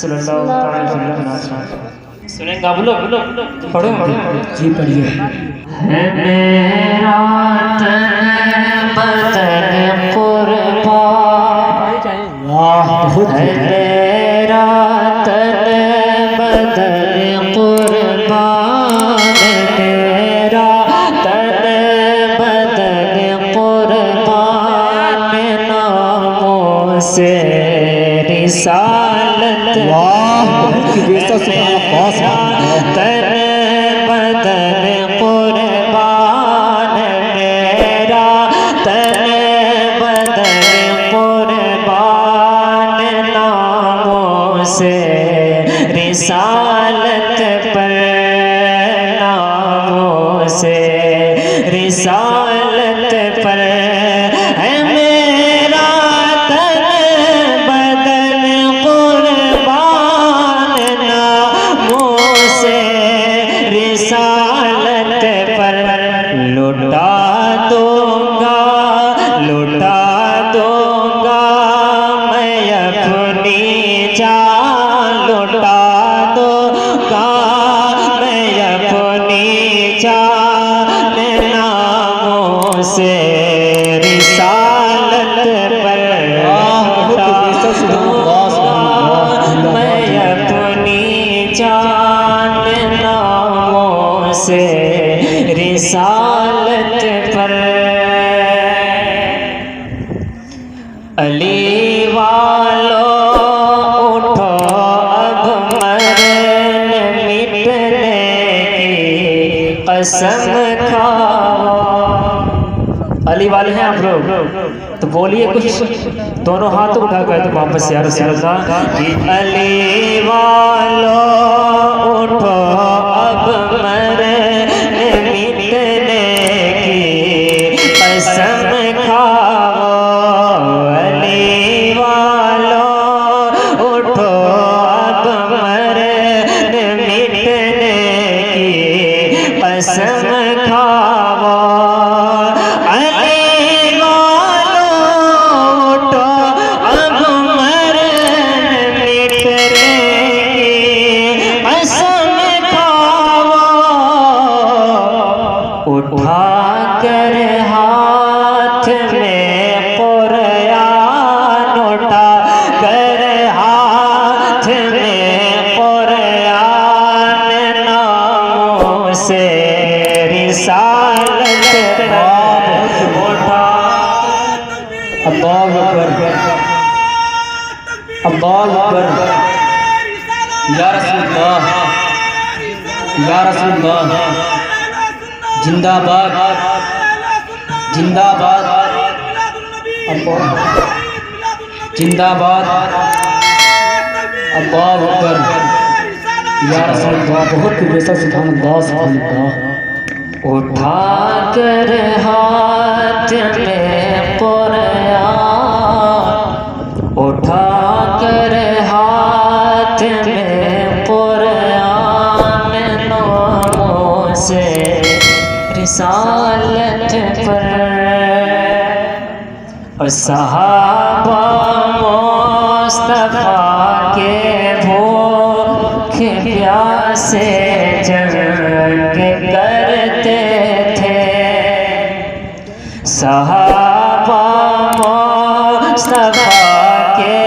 सल्लल्लाहु अलैहि वसल्लम। सुनेंगे आप लोग? पढ़ो जी, पढ़िए। है मेरा तन बदन कुर्बान, है मेरा तन बदन कुर्बान, मेरा तन बदन कुर्बान, नामों से रिसालत तन बदन कुर्बान, मेरा तन बदन कुर्बान, नामों से रिसालत पर, नामों से रिसालत पर, है मेरा तन बदन कुर्बान, नामों से रिसालत पर। लुटा दूंगा, लुटा दूंगा मैं अपनी जान, लुटा दूंगा मैं अपनी जान, नामों से रिसालत पर। मैं अपनी जान, नामों से रिसालत पर। अली वालों उठो अब मरने मिटने की कसम खाओ। अली वाले हैं आप लोग तो बोलिए कुछ, दोनों हाथ उठा कर तो वापस यार कि अली वालों उठो अब मरने मिटने की कसम खाओ। अली वालों उठो अब मरने मिटने की कसम खाओ। उठा कर हाथ में कुरान, उठा कर हाथ में कुरान, नामों से रिसालत उठा। अल्लाहु अकबर, अल्लाहु अकबर, या रसूलुल्लाह, या रसूलुल्लाह, जिंदाबाद जिंदाबाद जिंदाबाद, अल्लाहु अकबर, या रसूलुल्लाह। बहुत बेसा सुभान अल्लाह, सुभान अल्लाह। उठा कर हाथ में कुरान, उठा कर हाथ में कुरान, नामों से रिसालत पर। और सहाबा मुस्तफा के भूखे प्यासे जंग करते थे। सहाबा मुस्तफा के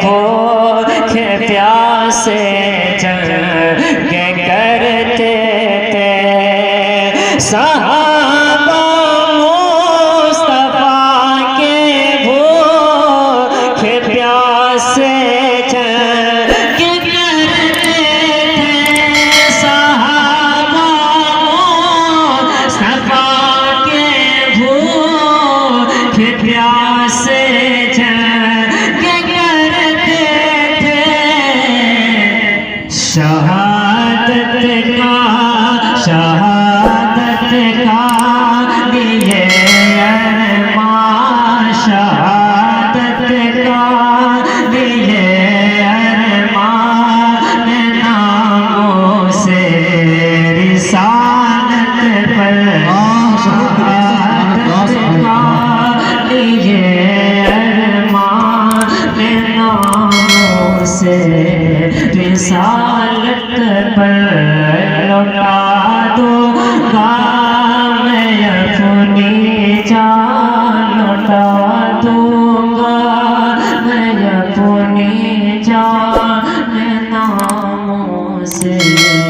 भूखे प्यासे जंग करते थे। सहाबा मुस्तफा के भूखे प्यासे जंग करते थे। सहाबा मुस्तफा के भूखे प्यासे जंग से रिसालत पर लौटा दूंगा मैं अपनी जान लौटा दूंगा मैं अपनी जान नामों से